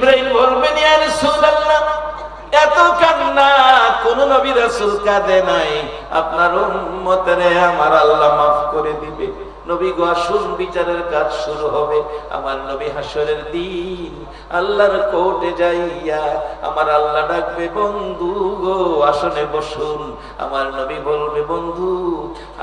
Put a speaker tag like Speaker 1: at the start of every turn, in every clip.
Speaker 1: জিবরাইল বলবেন ইয়া রাসূলুল্লাহ, এত কান্না কোন নবী রাসূল কাঁদে নাই, আপনার উম্মতরে আমার আল্লাহ মাফ করে দিবে। নবী গো আসুন, বিচারের কাজ শুরু হবে। আমার নবী হাসরের দিন আল্লাহর কোর্টে যাইয়া আমার আল্লাহ ডাকবে, বন্ধু গো আসনে বসুন। আমার নবী বলবে, বন্ধু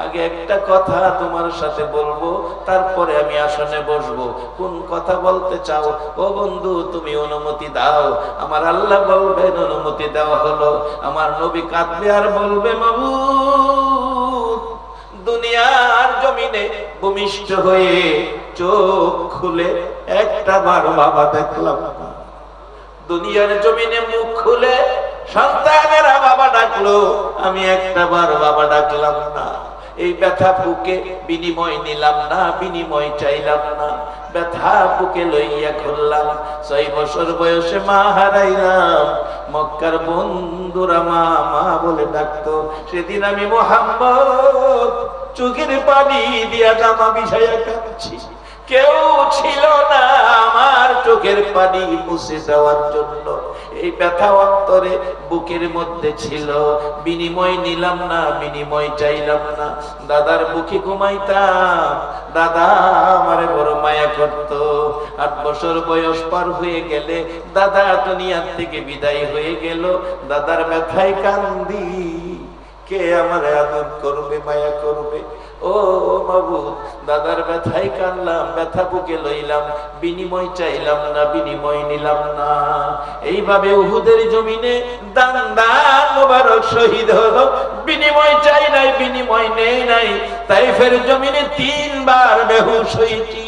Speaker 1: আগে একটা কথা তোমার সাথে বলবো, তারপরে আমি আসনে বসবো। কোন কথা বলতে চাও? ও বন্ধু তুমি অনুমতি দাও। আমার আল্লাহ বলবেন অনুমতি দেওয়া হলো। আমার নবী কাঁদবে আর বলবে, মাবুদ দুনিয়ার জমিনে ভূমিষ্ঠ হয়ে চোখ খুলে একটা বার বাবা দেখলাম না। দুনিয়ার জমিনে মুখ খুলে সন্তানেরা বাবা ডাকলো, আমি একটা বার বাবা ডাকলাম না। এই ব্যথা বুকে বিনিময় নিলাম না, বিনিময় চাইলাম না। ব্যথা বুকে লইয়া ঘুরলাম। 6 বছর বয়সে মা হারাইলাম। মক্কার বন্ধুরা মা মা বলে ডাকতো। সেদিন আমি মুহাম্মদ চোখের পানি দিয়া জামা বিছাইয়া কাঁদছি। কেউ ছিল না আমার চোখের পানি মুছে দেওয়ার জন্য। এই ব্যথা অন্তরে বুকের মধ্যে ছিল, বিনিময় নিলাম না, বিনিময় চাইলাম না। দাদার বুকে ঘুমাইতাম, দাদা আমারে বড় মায়া করত। 8 বছর বয়স পার হয়ে গেলে দাদা দুনিয়ার থেকে বিদায় হয়ে গেল। দাদার ব্যথায় কান্দি, কে আমার আদর করবে, মায়া করবে? ও মাবুদ, দাদার ব্যথায় কানলাম, ব্যথা বুকে লইলাম, বিনিময় চাইলাম না, বিনিময় নিলাম না। এইভাবে উহুদের জমিনে দান দান মোবারক শহীদ হলো, বিনিময় চাই নাই, বিনিময় নেই নাই। তাইফের জমিনে 3 বার বেহুশ হয়েছি,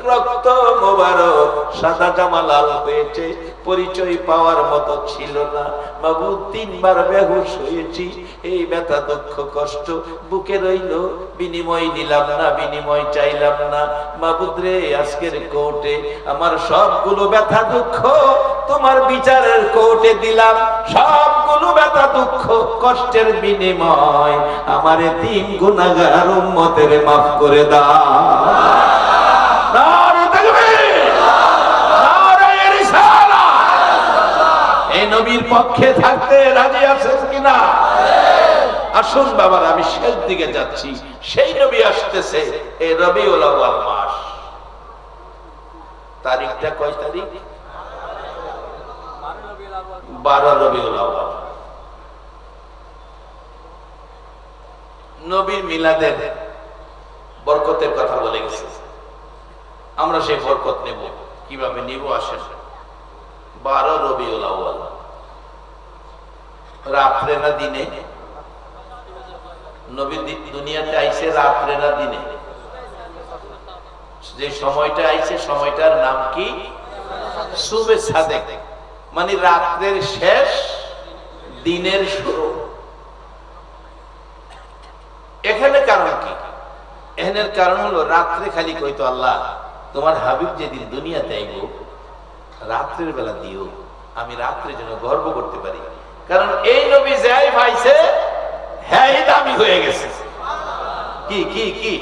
Speaker 1: রক্ত মোবারক সাদা জামা লাল হয়েছে, পরিচয় পাওয়ার মতো ছিল না। মাবুদ 3 বার বেহুশ হয়েছি। এই ব্যথা দুঃখ কষ্ট বুকে রইল, বিনিময় নিলাম না, বিনিময় চাইলাম না। মাবুদ রে, আজকের কোর্টে আমার সবগুলো ব্যথা দুঃখ তোমার বিচারের কোর্টে দিলাম। সবগুলো ব্যথা দুঃখ কষ্টের বিনিময় আমারে 3 গুনাহগার উম্মতের মাফ করে দাও। এই নবীর পক্ষে থাকতে রাজি আছেন কিনা? আসুন বাবার, আমি শেষ দিকে যাচ্ছি। সেই নবী আসতেছে এই রবিউল আউয়াল মাস। তারিখটা কয় তারিখ? 12 রবিউল আউয়াল। নবীর মিলাদের বরকতের কথা বলে গেছে। আমরা সেই বরকত নেব, কিভাবে নিব আসেন। 12 রবিউল আউয়াল, রাত্রে না দিনে? নবী দুনিয়াতে আইছে রাত্রে না দিনে? যে সময়টা আইছে সময়টার নাম কি? সুবে সাদেক, মানে রাত্রের শেষ, দিনের শুরু। এখানে কারণ কি? এখানের কারণ হলো রাত্রে খালি কইতো আল্লাহ তোমার হাবিব যেদিন দুনিয়াতে আইব রাত্রের বেলা দিও, আমি রাত্রে যেন গর্ব করতে পারি। কারণ এই নবী যাই ভাইছে হ্যাঁ দামি হয়ে গেছে। কি কি কি?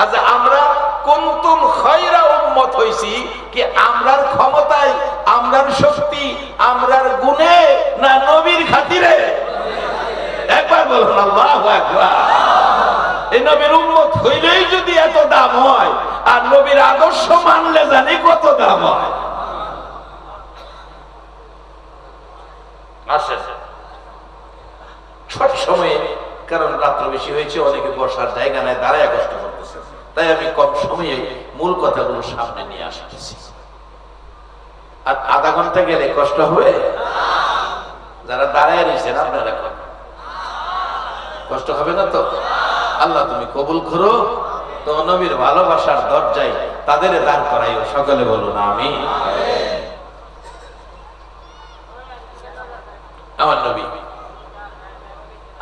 Speaker 1: আচ্ছা, আমরা কুনতুম খায়রা উম্মত হইছি কি আমরার ক্ষমতায়, আমরার শক্তি, আমরার গুণে, না নবীর খাতিরে? একবার বলুন আল্লাহু আকবার। এই নবীর উম্মত হইলেই যদি এত দাম হয়, আর নবীর আদর্শ মানলে জানি কত দাম হয়। আসেন ছোট সময়ে, কারণ রাত্র বেশি হয়েছে, অনেকে বসার জায়গা নাই, দাঁড়ায় কষ্ট করতেছে, তাই আমি কম সময়ে মূল কথাগুলো সামনে নিয়ে আসতেছি। আর আধা ঘন্টা গেলে কষ্ট হবে? যারা দাঁড়ায় রয়েছেন আপনারা কষ্ট হবে না তো? আল্লাহ তুমি কবুল করো। তো নবীর ভালোবাসার দরজায় তাদের দাঁড় করাইও, সকলে বলুন আমিন। আমার নবী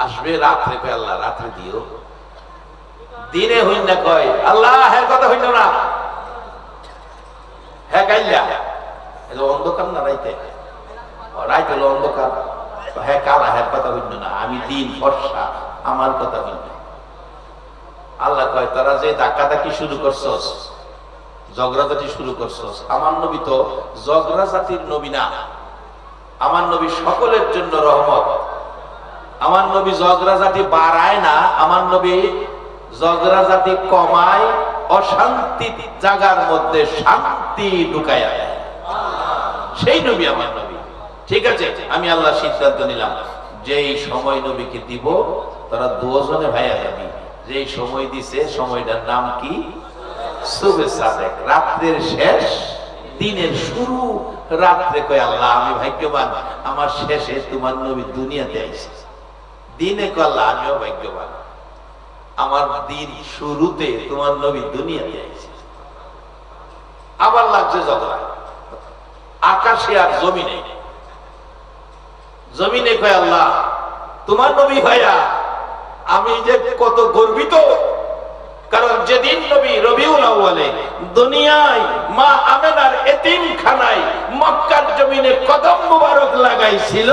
Speaker 1: আসবে রাত্রে, আল্লাহ রাত্রে দিও। দিনে হইন না কয় আল্লাহ, হ্যাঁ কথা হইল না, হ্যাঁ গাইলা অন্ধকার না রাইতে, রাইতে হলো অন্ধকার, হ্যাঁ কালা, হ্যাঁ কথা হইল না, আমি দিন ফর্সা, আমার কথা হইল। আল্লাহ কয় তোরা যে ধাক্কা ধাক্কি শুরু করছস, ঝগড়াঝাটি শুরু করছস। আমার নবী তো ঝগড়াঝাটির নবী না, আমার নবী সকলের জন্য রহমত। আমার নবী ঝগড়াঝাটি বাড়ায় না, আমার নবী ঝগড়াঝাটি কমায়, অশান্তি জায়গার মধ্যে শান্তি ঢুকায় দেয়। সেই নবী আমার নবী। ঠিক আছে, আমি আল্লাহ সিদ্ধান্ত নিলাম যেই সময় নবীকে দিব তারা দুজনে ভাইয়া যাবি। যেই সময় দিছে সময়টার নাম কি? সুবে সাদেক, রাত্রের শেষ দিনের শুরু। রাত্রে কয় আল্লাহ আমি ভাগ্যবান, আমার শেষে তোমার নবী দুনিয়াতে আইছে। দিনে কয় আল্লাহ আমিও ভাগ্যবান, আমার দিন শুরুতে তোমার নবী দুনিয়াতে আইছে। আবার লাগছে ঝগড়া আকাশে আর জমিনে। জমিনে কয় আল্লাহ তোমার নবী ভাইয়া আমি যে কত গর্বিত, কারণ যেদিন নবী রবিউল আউয়ালে দুনিয়ায় মা আমেনার এতিমখানায় মক্কার জমিনে কদম মুবারক লাগাইছিল,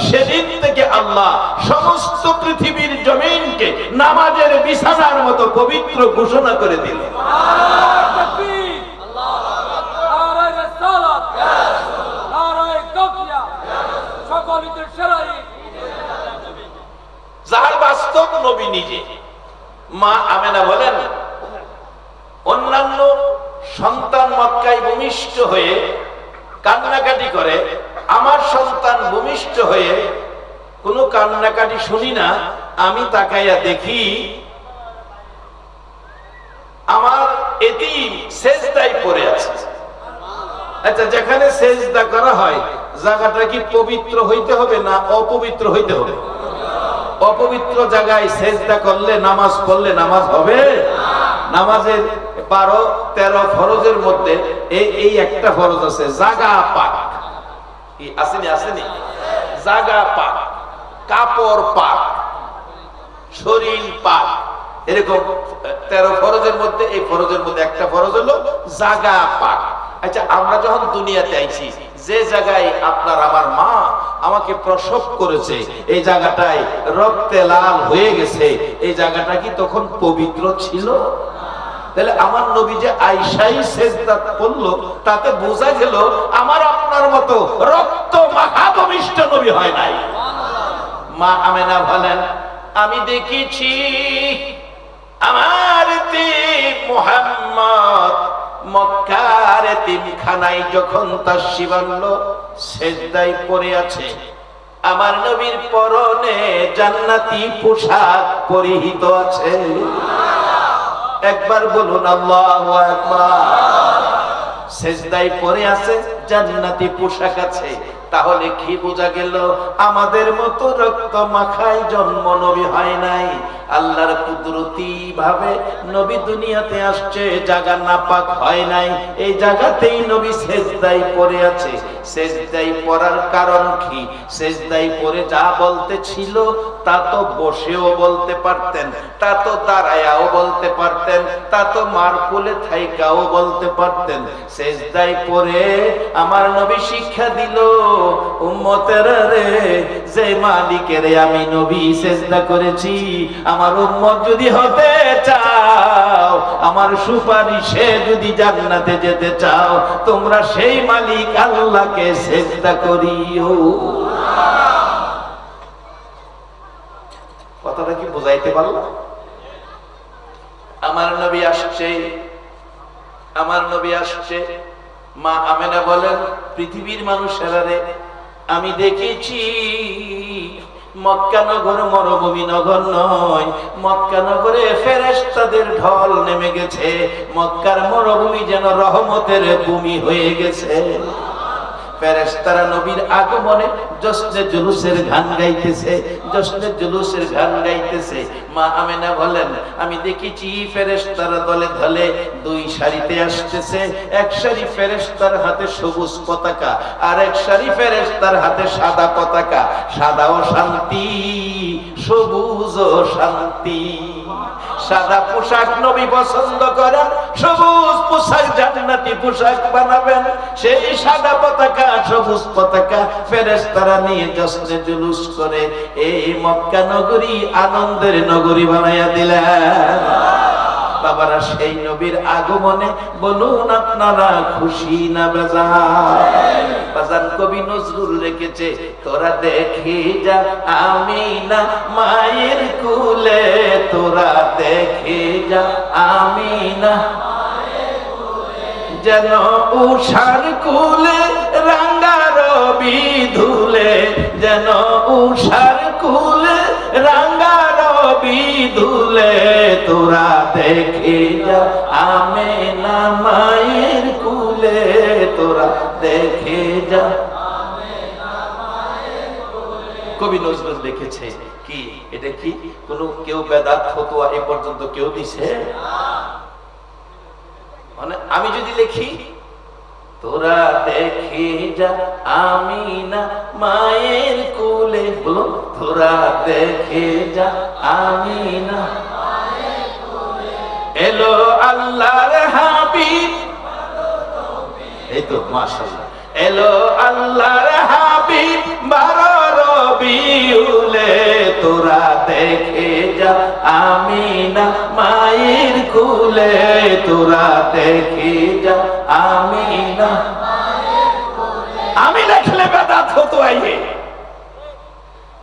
Speaker 1: সেদিন থেকে আল্লাহ সমস্ত পৃথিবীর জমিনকে নামাজের বিছানার মতো পবিত্র ঘোষণা করে দিল। যার বাস্তব নবী নিজে। মা আমেনা বলেন অন্যান্য সন্তান মক্কায় ভূমিষ্ঠ হয়ে কান্নাকাটি করে, আমার সন্তান ভূমিষ্ঠ হয়ে কোনো কান্নাকাটি শুনি না। আমি তাকাইয়া দেখি আমার এতিম সেজদায় পড়ে আছে। আচ্ছা, যেখানে সেজদা করা হয় জায়গাটা কি পবিত্র হইতে হবে না অপবিত্র হইতে হবে? অপবিত্র জায়গায় সেজদা করলে নামাজ পড়লে নামাজ হবে? নামাজের 12-13 ফরজের মধ্যে এই একটা ফরজ আছে জাগা পাক। কি আসেনি? আসেনি? জাগা পাক, কাপড় পাক, শরীর পাক, এরকম 13 ফরজের মধ্যে এই ফরজের মধ্যে একটা ফরজ হলো জাগা পাক। আচ্ছা, আমরা যখন দুনিয়াতে আইছি, যে জায়গায় আপনার আমার মা আমাকে প্রসব করেছে এই জায়গাটায় রক্তে লাল হয়ে গেছে, এই জায়গাটা কি তখন পবিত্র ছিল? তাহলে আমার নবী যে আয়েশাই সেজদা করলো, তাতে বোঝা গেল আমার আপনার মতো রক্ত মাখা ভূমিষ্ঠ নবী হয় নাই। মা আমেনা বলেন আমি দেখেছি আমার মুহাম্মদ মক্কার এতিমখানায় যখন তাশরীফ আনলো সেজদায় পড়ে আছে, আমার নবীর পরনে জান্নাতি পোশাক পরিহিত আছে। একবার বলুন আল্লাহু আকবার। সেজদায় পড়ে আছে, জান্নাতি পোশাক আছে। তাহলে কি বোঝা গেল? আমাদের মতো রক্ত মাখায় জন্ম নবী হয় নাই। আল্লাহর কুদরতি ভাবে নবী দুনিয়াতে আসছে, জায়গা নাপাক হয় নাই, এই জায়গাতেই নবী সেজদায় পড়ে আছে। সেজদায় পড়ার কারণ কি? সেজদায় পড়ে যা বলতে ছিল তা তো বসেও বলতে পারতেন, তা তো দাঁড়ায়াও বলতে পারতেন, তা তো মার কোলে থাইকাও বলতে পারতেন। সেজদায় পড়ে আমার নবী শিক্ষা দিল উম্মতেরা রে, যে মালিকের আমি নবী সেজদা করেছি, আমার উম্মত যদি হতে চাও, আমার সুপারিশে যদি জান্নাতে যেতে চাও, তোমরা সেই মালিক আল্লাহকে সেজদা করিও। কথাটা কি বুঝাইতে পারলাম? আমার নবী আসছে, আমার নবী আসছে। মা আমেনা বলেন পৃথিবীর মানুষেরা রে, আমি দেখেছি মক্কা নগর মরুভূমি নগর নয়, মক্কা নগরে ফেরেশতাদের ঢল নেমে গেছে। মক্কার মরুভূমি যেন রহমতের ভূমি হয়ে গেছে। ফেরেশতারা নবীর আগমনে জশ্নে জুলুসের গান গাইতেছে, জশ্নে জুলুসের গান গাইতেছে। মা আমেনা বলেন আমি দেখেছি ফেরেশতারা দলে দলে দুই সারিতে আসতেছে। এক সারি ফেরেশতার হাতে সবুজ পতাকা, আর এক সারি ফেরেশতার হাতে সাদা পতাকা। সাদা ও শান্তি, সবুজ ও শান্তি। সাদা পোশাক নবী পছন্দ করেন, সবুজ পোশাক জান্নাতি পোশাক বানাবেন। সেই সাদা পতাকা সবুজ পতাকা ফেরেশতারা নিয়ে জশ্নে জুলুস করে এই মক্কা নগরী আনন্দের নগরী বানাইয়া দিলেন। বাবারা, সেই নবীর আগমনে বলুন আপনারা খুশি না বেজার? বাজান কবি নজরুল রেখেছে, তোরা দেখে যা আমিনা মায়ের কুলে, তোরা দেখে যা আমিনা যেন উষার কুলে রাঙ্গা রবি ধুলে, যেন উষার কুলে রাঙ্গা রবি ধুলে, তোরা দেখে যা আমিনা মায়ের কুলে, তোরা দেখে যা। কবি নজরুল লিখেছে কি, এটা কি কোন কেউ বেদাত ফতোয়া এ পর্যন্ত কেউ দিছে? মানে আমি যদি লিখি, তোরা দেখে যা আমিনা মায়ের কুলে, বলো তোরা দেখে যা আমিনা মায়ের কুলে, এলো আল্লাহর হাবিব, এই তো মাশাআল্লাহ, এলো আল্লাহর হাবিব 12 রবিউলে, তোরা দেখে যা আমিনা মায়ের কুলে, তোরা দেখে যা আমিনা মায়ের কুলে। আমি লিখলে বেদাত ফতোয়াইবে,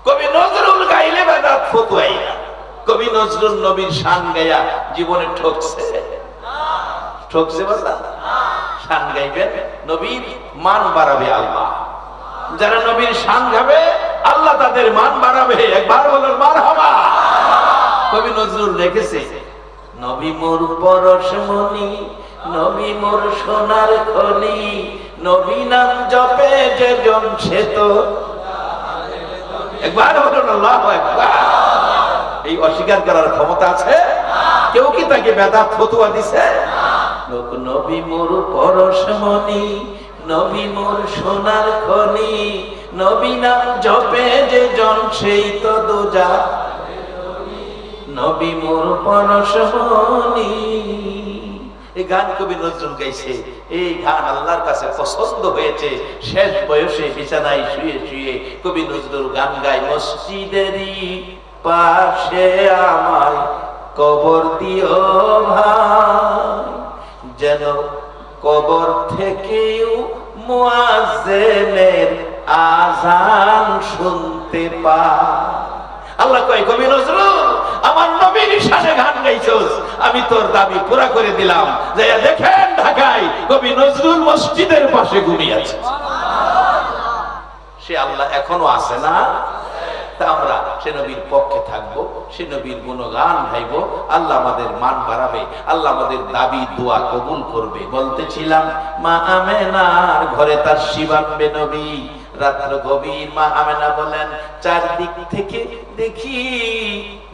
Speaker 1: কবি নজরুল গাইলে বেদাত ফতোয়াইবে। কবি নজরুল নবীর শান গায়া জীবনে ঠকছে? ঠকছে বাবা? শান গাইবেন, নবীর মান বাড়াবে আল্লাহ। যারা নবীর শান গাবে আল্লাহ তাদের মান বাড়াবে। একবার বলুন মারহাবা। কবি নজরুল রেখেছে, নবী মোর পরশমণি, নবী মোর সোনার খনি, নবী নাম জপে যে জন সে তো। একবার বলুন আল্লাহু আকবার। এই অস্বীকার করার ক্ষমতা আছে কেউ? কি তাকে বেদাত ফতোয়া দিছে? নবী মোর পরশমণি, নবী মোর সোনার খনি, নবী নাম জপে যে জন সেই তো দোজা, নবী মোর পরশমণি। এই গান কবি নজরুল গাইছে। এই গান আল্লাহর কাছে পছন্দ হয়েছে। শেষ বয়সে বিছানায় শুয়ে শুয়ে কবি নজরুল গান গায়, মসজিদেরই পাশে আমায় কবর দিও ভাই, যেন কবর থেকেও মুয়াজ্জিনের আযান শুনতে পাই। আল্লাহ কয়, কবি নজরুল আমার নবীর শানে গান গাইছস, আমি তোর দাবি পুরা করে দিলাম। যাইয়া দেখেন ঢাকায় কবি নজরুল মসজিদের পাশে ঘুমিয়ে আছে। সে আল্লাহ এখনো আছে না? তা আমরা সে নবীর পক্ষে থাকবো, সে নবীর গুণগান গাইবো। আল্লাহ আমাদের মান বাড়াবে, আল্লাহ আমাদের দাবি দোয়া কবুল করবে। বলতেছিলাম, মা আমেনার ঘরে তার শিবানবে নবী। রাত্র গভীর, মা আমেনা বলেন, চারদিক থেকে দেখি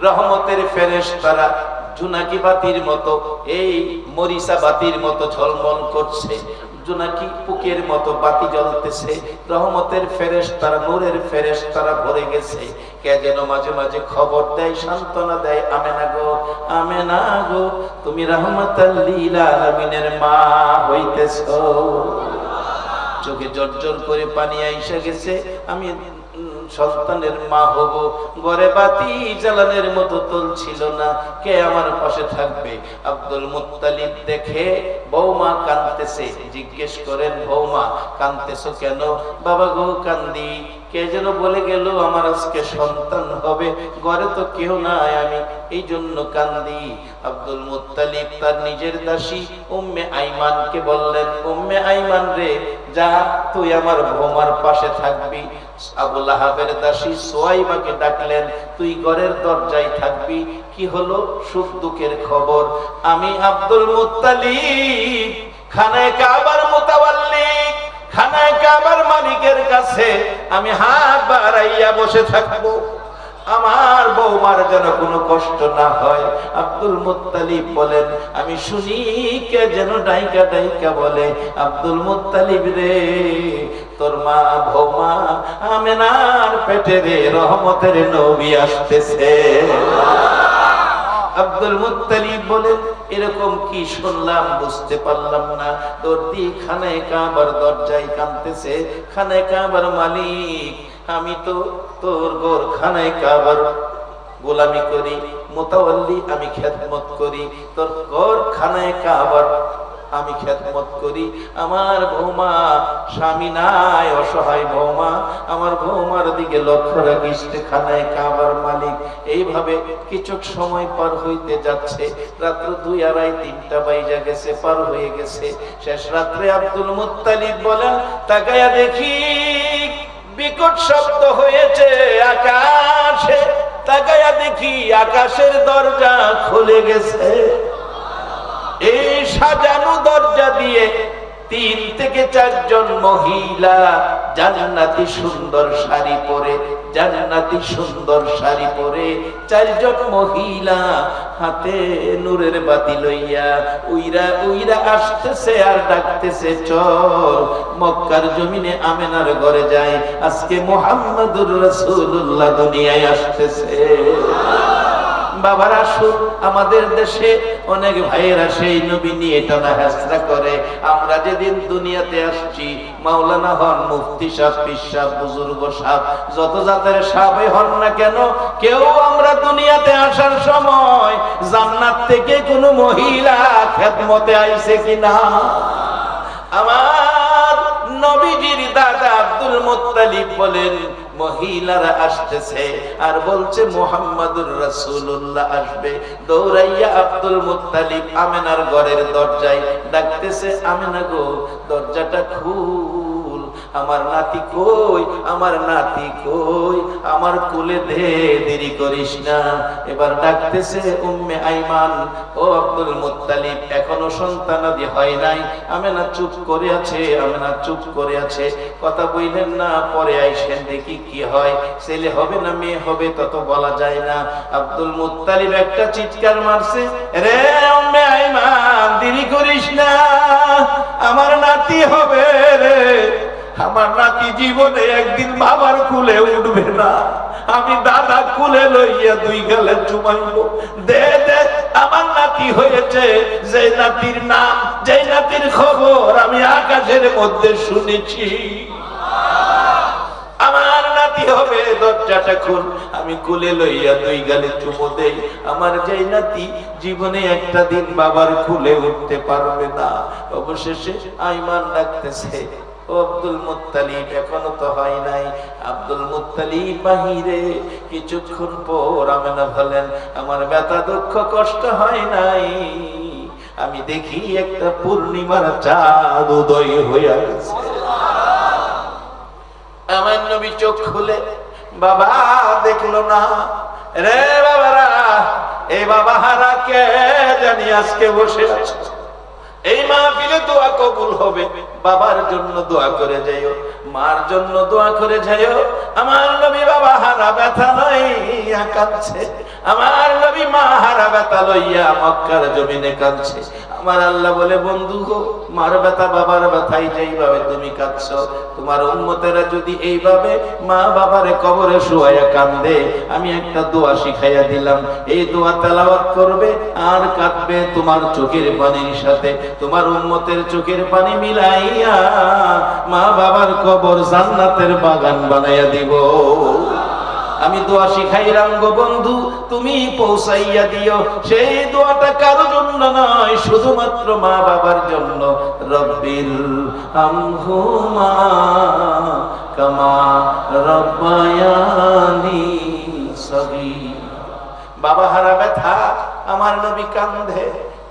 Speaker 1: রহমতের ফেরেশতারা জোনাকি বাতির মতো, এই মরিচা বাতির মতো ঝলমল করছে। জোনাকি পুকের মতো বাতি জ্বলতেছে। রহমতের ফেরেশতারা, নূরের ফেরেশতারা ভরে গেছে। কে যেন মাঝে মাঝে খবর দেয়, সান্ত্বনা দেয়, আমেনা গো, আমেনা গো, তুমি রাহমাতাল লিল আলামিনের মা হইতেছো। চোখে জর্জর করে পানি আইসা গেছে, আমি সন্তানের মা হব। ঘরে বাতি জ্বালানোর মতো তল ছিল না, কে আমার পাশে থাকবে? আব্দুল মুত্তালিব দেখে বৌমা কাঁদতেছে, জিজ্ঞেস করেন, বৌমা কাঁদতেছো কেন? বাবা গো কান্দি, কে যেন বলে গেল আমার আজকে সন্তান হবে, ঘরে তো কেউ নাই, আমি এই জন্য কান্দি। আব্দুল মুত্তালিব তার নিজের দাসী উম্মে আইমানকে বললেন, উম্মে আইমান রে, যা তুই আমার বৌমার পাশে থাকবি। আবু লাহাবের দাসী সুয়াইবাকে ডাকলেন, তুই ঘরের দরজায় থাকবি। কি হলো? সুখ দুঃখের খবর। আমি আব্দুল মুত্তালিব খানায়ে কাবার মুতাওয়াল্লিক, খানায়ে কাবার মালিকের কাছে আমি হাত বাড়াইয়া বসে থাকবো, আমার বৌমার যেন কোনো কষ্ট না হয়। আব্দুল মুত্তালিব বলেন, আমি শুনি কে যেন ডাইকা ডাইকা বলে, আব্দুল মুত্তালিব রে, তোর মা বৌমা আমেনার পেটে রে রহমতের নবী আসতেছে। আব্দুল মুত্তালিব বলেন, এরকম কি শুনলাম বুঝতে পারলাম না। দর্দি খানায়ে কাবার দরজায় কাঁদতেছে। খানায়ে কাবার মালিক, আমি তো তোর ঘর খানায়ে কাবার গোলামি করি, মুতাওয়াল্লি আমি খেদমত করি, তোর ঘর খানায় কাবার আমি খেদমত করি। আমার বৌমা স্বামী নাই, অসহায় বৌমা, আমার বৌমার দিকে লক্ষ্য রাখিস, খানায় কাবার মালিক। এইভাবে কিছু সময় পার হইতে যাচ্ছে, রাত্র 2, 2:30, 3টা বাইজা গেছে, পার হয়ে গেছে। শেষ রাত্রে আব্দুল মুত্তালিব বলেন, তাকায়া দেখি বিকট শব্দ হয়েছে আকাশে, তাকায়া দেখি আকাশের দরজা খুলে গেছে। এই সাজানো দরজা দিয়ে 3 থেকে 4 জন মহিলা জান্নাতি সুন্দর শাড়ি পরে, জান্নাতি সুন্দর শাড়ি পরে 4 জন মহিলা হাতে নূরের বাতি লইয়া উইরা উইরা আসতেছে আর ডাকতেছে, চল মক্কার জমিনে আমেনার ঘরে যাই, আজকে মুহাম্মদুর রাসূলুল্লাহ দুনিয়ায় আসতেছে। বাবার আসুন, আমাদের দেশে অনেক ভাইয়েরা সেই নবী নিয়ে টানা হেসরা করে। আমরা যেদিন দুনিয়াতে আসছি, মাওলানা হন, মুফতি সাহেব, পীর সাহেব, বুজুর্গ সাহেব, যত জাতের সাহেবই হন না কেন, কেউ আমরা দুনিয়াতে আসার সময় জান্নাত থেকে কোনো মহিলা খেদমতে আইছে কিনা? আমার নবীজির দাদা আব্দুল মুত্তালিব বলেন, মহিলারা আসতেছে আর বলছে মুহাম্মাদুর রাসূলুল্লাহ আসবে। দৌড়াইয়া আব্দুল মুত্তালিব আমেনার ঘরের দরজায় ডাকতেছে, আমেনা গো, দরজাটা খুল, আমার নাতি কই, আমার নাতি কই, আমার কোলে দে, দেরি করিস না। এবার ডাকতেছে উম্মে আইমান, ও আব্দুল মুত্তালিব, এখনো সন্তানাদি হয় নাই। আমেনা চুপ করে আছে, আমেনা চুপ করে আছে, কথা বললেন না, পরে আইসেন দেখি কি হয়, ছেলে হবে না মেয়ে হবে তত বলা যায় না। আব্দুল মুত্তালিব একটা চিৎকার মারছে, রে উম্মে আইমান, দেরি করিস না, আমার নাতি হবে রে, আমার নাতি জীবনে একদিন বাবার কুলে উঠবে না, আমি দাদা কুলে লইয়া 2 গালে চুমাইব, দে দে, আমার নাতি হয়েছে, যে নাতির নাম, যে নাতির খবর আমি আকাশের মধ্যে শুনেছি, আমার নাতি হবে, দরজাটা খুল, আমি কুলে লইয়া 2 গালে চুমো দেই, আমার যেই নাতি জীবনে একটা দিন বাবার কুলে উঠতে পারবে না। অবশেষে আইমান ডাকতেছে, ও আব্দুল মুত্তালিব, এখনো তো হয় নাই। আব্দুল মুত্তালিব বাহিরে। কিছুক্ষণ পর আমেনা বলেন, আমার ব্যথা দুঃখ কষ্ট হয় নাই, আমি দেখি একটা পূর্ণিমার চাঁদ উদয় হইয়া গেছে। আমার নবী চোখ খুলে, বাবা দেখলো না রে, বাবারা, এই বাবা হারা কে জানি আজকে বসে আছে, এই মাহফিলে দোয়া কবুল হবে, বাবার জন্য দোয়া করে যাইও, মার জন্য দোয়া করে যাইও। আমার নবী বাবা হারা ব্যথা লইয়া কাঁদছে, আমার নবী মা হারা ব্যথা লইয়া মক্কার জমিনে কাঁদছে। আমার আল্লাহ বলে, বন্ধু গো, মার ব্যথা বাবার ব্যথাই যেইভাবে তুমি কাঁদছো, তোমার উম্মতেরা যদি এইভাবে মা বাবারে কবরে শুয়াইয়া কান্দে, আমি একটা দোয়া শিখাইয়া দিলাম, এই দোয়া তেলাওয়াত করবে আর কাঁদবে তোমার চোখের পানির সাথে, তোমার উম্মতের চোখের পানি মিলাইয়া মা বাবার কবর জান্নাতের বাগান বানাইয়া দিব। আমি দোয়া শিখাইলাম গো বন্ধু, তুমি পৌঁছাইয়া দিও। সেই দোয়াটা কারো জন্য নয়, শুধুমাত্র মা বাবার জন্য। রব্বিল আমহুমা কামা রব্বায়ানি সগীরা। বাবা হারা ব্যথা, আমার নবী কান্দে,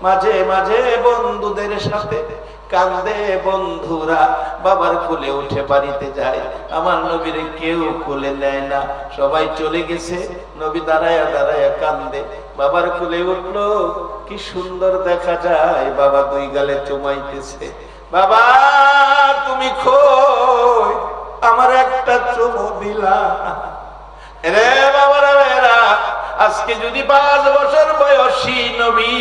Speaker 1: মাঝে মাঝে বন্ধুদের সাথে কান্দে। বন্ধুরা বাবার কোলে উঠে বাড়িতে যায়, আমার নবীর কেউ কোলে নেয় না, সবাই চলে গেছে। নবী দাঁড়ায়া দাঁড়ায়া কান্দে, বাবার কোলে উঠলো, কি সুন্দর দেখা যায়, বাবা 2 গালে চুমাইতেছে। বাবা তুমি কই, আমার একটা চুমু দিলা রে বাবারা। আজকে যদি 5 বছর বয়সী নবী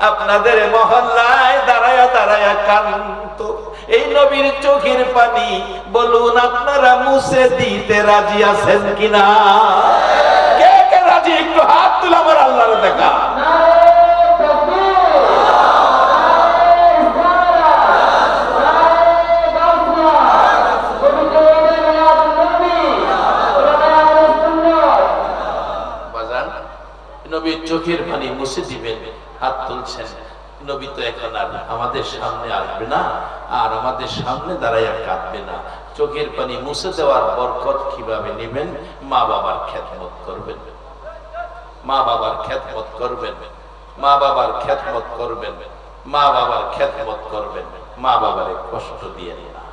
Speaker 1: আপনাদের মহল্লায় দাঁড়ায়া দাঁড়ায়া কাঁদতো, এই নবীর চোখের পানি বলুন আপনারা মুছে দিতে রাজি আছেন কিনা? কে কে রাজি? একটু হাত তুলে আমার আল্লাহর দেখা। নবী চোখের পানি মুছে দিবেন, হাত তুলছেন। নবী তো এখন আর আমাদের সামনে আসবে না, আর আমাদের সামনে দাঁড়াইয়া কাঁদবে না। চোখের পানি মুছে দেওয়ার বরকত কিভাবে নেবেন? মা বাবার খেদমত করবেন, মা বাবার খেদমত করবেন, মা বাবার খেদমত করবেন, মা বাবার খেদমত করবেন। মা বাবারে কষ্ট দিয়ে না।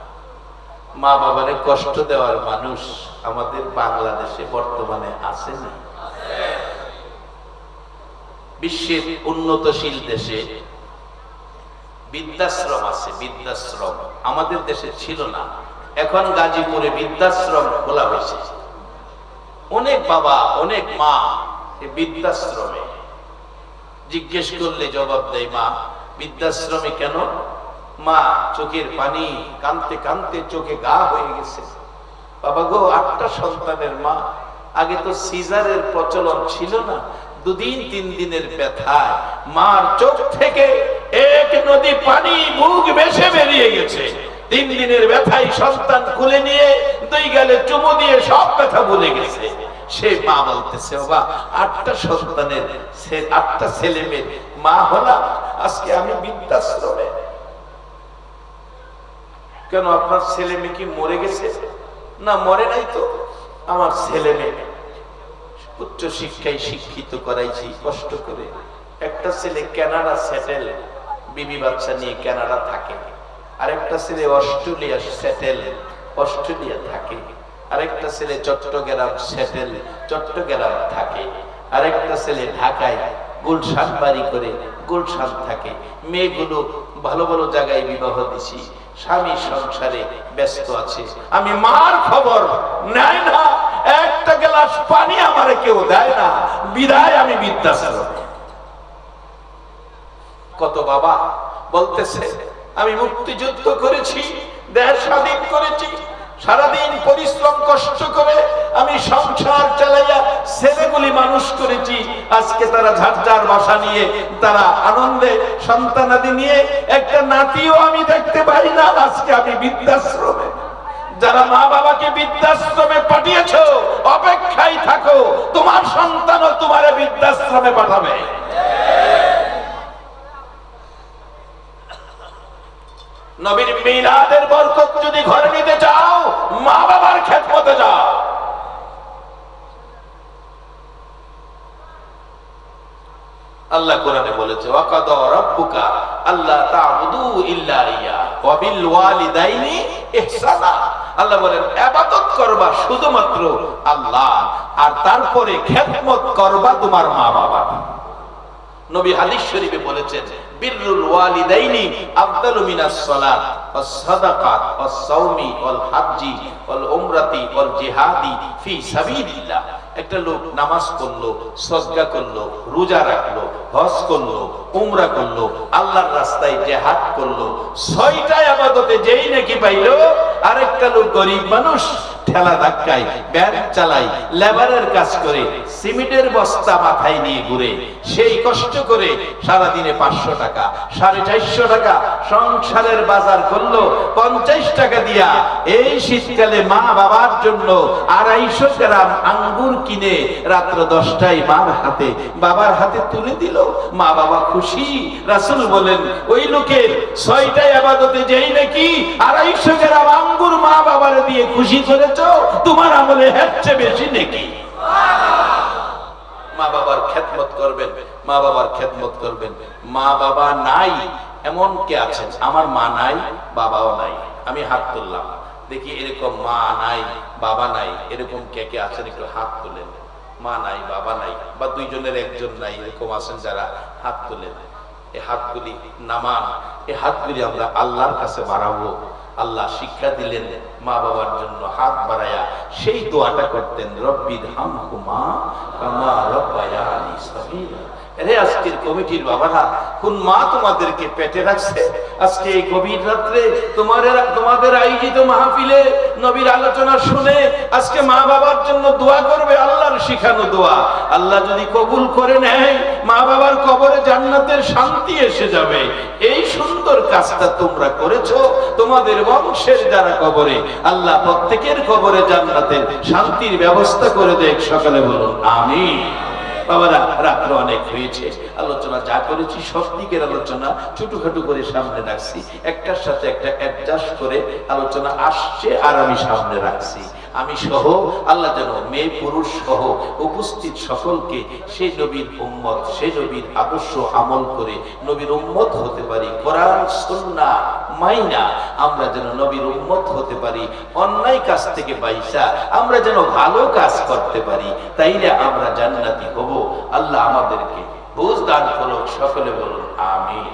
Speaker 1: মা বাবারে কষ্ট দেওয়ার মানুষ আমাদের বাংলাদেশে বর্তমানে আছে না? বিশ্বের উন্নতশীল দেশে বৃদ্ধাশ্রম আছে, বৃদ্ধাশ্রম আমাদের দেশে ছিল না। এখন গাজীপুরে বৃদ্ধাশ্রম খোলা হয়েছে। অনেক বাবা অনেক মা বৃদ্ধাশ্রমে। জিজ্ঞেস করলে জবাব দেয়, মা বৃদ্ধাশ্রমে কেন? মা চোখের পানি, কাঁদতে কাঁদতে চোখে গা হয়ে গেছে। বাবা গো, 8টা সন্তানের মা। আগে তো সিজারের প্রচলন ছিল না। 2 দিন 3 দিনের ব্যথায় মার চোখ থেকে এক নদী পানি মুখ ভেসে বেরিয়ে গেছে। 3 দিনের ব্যথায় সন্তান কোলে নিয়ে 2 গালে চুমু দিয়ে সব ব্যথা ভুলে গেছে। সে মা বলতেছে, বাবা 8টা সন্তানের 8টা ছেলে মেয়ের মা হলাম, আজকে আমি বৃদ্ধাশ্রমে। কেন, আপনার ছেলে মেয়ে কি মরে গেছে? না, মরে নাই তো। আমার ছেলে মেয়ে উচ্চ শিক্ষায় শিক্ষিত করাইছি কষ্ট করে। একটা ছেলে কানাডা সেটেল, বিবি বাচ্চা নিয়ে কানাডা থাকে। আরেকটা ছেলে অস্ট্রেলিয়া সেটেল, অস্ট্রেলিয়া থাকে। আরেকটা ছেলে চট্টগ্রাম সেটেল, চট্টগ্রাম থাকে। আরেকটা ছেলে ঢাকায় গুলশান বাড়ি করে গুলশান থাকে। মেয়েগুলো ভালো ভালো জায়গায় বিবাহ দিছি, স্বামী সংসারে ব্যস্ত আছে। আমি মার খবর নেয় না, একটা গ্লাস পানি আমারে কেউ দেয় না, বিদায় আমি বৃদ্ধাশ্রমে। কত বাবা বলতেছে, আমি মুক্তিযুদ্ধ করেছি, দেশ স্বাধীন করেছি, সারাদিন পরিশ্রম কষ্ট করে আমি সংসার চালাইয়া ছেলেগুলি মানুষ করেছি। আজকে তারা ঝাড় ঝাড় বাসা নিয়ে, তারা আনন্দে সন্তানাদি নিয়ে, একটা নাতিও আমি দেখতে পাই না। আজকে আমি বৃদ্ধাশ্রমে। যারা মা বাবাকে বৃদ্ধাশ্রমে পাঠিয়েছো, অপেক্ষায় থাকো, তোমার সন্তানও তোমারে বৃদ্ধাশ্রমে পাঠাবে। নবীর মিলাদের বরকত যদি ঘরে নিতে চাও, মা বাবার খেদমতে যাও। আল্লাহ কোরআনে বলেছে, ওয়াকাদা রাব্বুকা আল্লা তা'বুদু ইল্লা ইয়া ওয়া বিল ওয়ালিদাইনি ইহসানা। আল্লাহ বলেন, ইবাদত করবা শুধুমাত্র আল্লাহ, আর তারপরে খেদমত করবা তোমার মা বাবা। নবী হাদিস শরীফে বলেছেন, বিররুল ওয়ালিদাইনি আফদালু মিনাস সালাত ওয়াস সাদাকাত ওয়াস সাওমি ওয়াল হাজ্জি ওয়াল উমরাতি ওয়াল জিহাদি ফি সাবিলিল্লাহ। একটা লোক নামাজ পড়লো, সদকা করলো, রোজা রাখলো, হজ করলো, উমরা করলো, আল্লাহর রাস্তায় জিহাদ করলো, 6টা ইবাদতে যেই নাকি পাইলো। আরেকটা লোক গরিব মানুষ, ঠেলা ধাক্কায় ব্যাগ চালায়, লেবারের কাজ করে, সিমেন্টের বস্তা মাথায় নিয়ে ঘুরে, সেই কষ্ট করে সারাদিনে 500 টাকা 450 টাকা সংসারের বাজার করলো 50 টাকা দিয়া। এই শীতকালে মা বাবার জন্য 250 গ্রাম আঙ্গুর কিনে রাত্র 10টায় মার হাতে বাবার হাতে তুলে দিল। মা বাবা খুশি। রাসূল বলেন, ওই লোকের 6টা ইবাদতে যেই নাকি 250 গ্রাম আঙ্গুর মা বাবারে দিয়ে খুশি করেছো, তোমার আমলে হচ্ছে বেশি নাকি। মা বাবার খেদমত করবেন, মা বাবার খেদমত করবেন। মা বাবা নাই এমন কে আছেন? আমার মা নাই, বাবাও নাই। আমি হাত তুললাম, দেখি এরকম মা নাই বাবা নাই, এরকম কে কে আছেন? একটু হাত তুলেন। মা নাই বাবা নাই, বা 2 জনের 1 জন নাই, এরকম আছেন যারা? হাত তুলেন। এই হাতগুলি নামান, এই হাতগুলি আমরা আল্লাহর কাছে বাড়াবো। আল্লাহ শিক্ষা দিলেন মা বাবার জন্য হাত বাড়ায়া সেই দোয়াটা করতেন, রব্বির হামহুমা কামা রাব্বায়ানি সগীরা। আরে আজকের কমিটির বাবারা, কোন মা তোমাদেরকে পেটে রাখছে? আজকে এই গভীর রাত্রে তোমাদের আয়োজিত মাহফিলে নবীর আলোচনা শুনে আজকে মা বাবার জন্য দোয়া করবে, আল্লাহর শিখানো দোয়া। আল্লাহ যদি কবুল করে নেয়, মা বাবার কবরে জান্নাতের শান্তি এসে যাবে। এই সুন্দর কাজটা তোমরা করেছো। তোমাদের বংশের যারা কবরে, আল্লাহ প্রত্যেকের কবরে জান্নাতের শান্তির ব্যবস্থা করে দেখ। সকালে বলুন আমিন। বাবারা রাত্র অনেক হয়েছে, আলোচনা যা করেছি সব দিকের আলোচনা ছোটখাটো করে সামনে রাখছি, একটার সাথে একটা অ্যাডজাস্ট করে আলোচনা আসছে আর আমি সামনে রাখছি। আমি সহ আল্লাহ যেন মেয়ে পুরুষ সহ উপস্থিত সকলকে সেই নবীর উম্মত, সেই নবীর আদর্শ আমল করে নবীর উম্মত হতে পারি। কোরআন সুন্নাহ মাইনা আমরা যেন নবীর উম্মত হতে পারি। অন্যায় কাজ থেকে বাইসা আমরা যেন ভালো কাজ করতে পারি, তাইলে আমরা জান্নাতি হব। আল্লাহ আমাদেরকে বুঝ দান করুক। সকলে বলুন আমিন।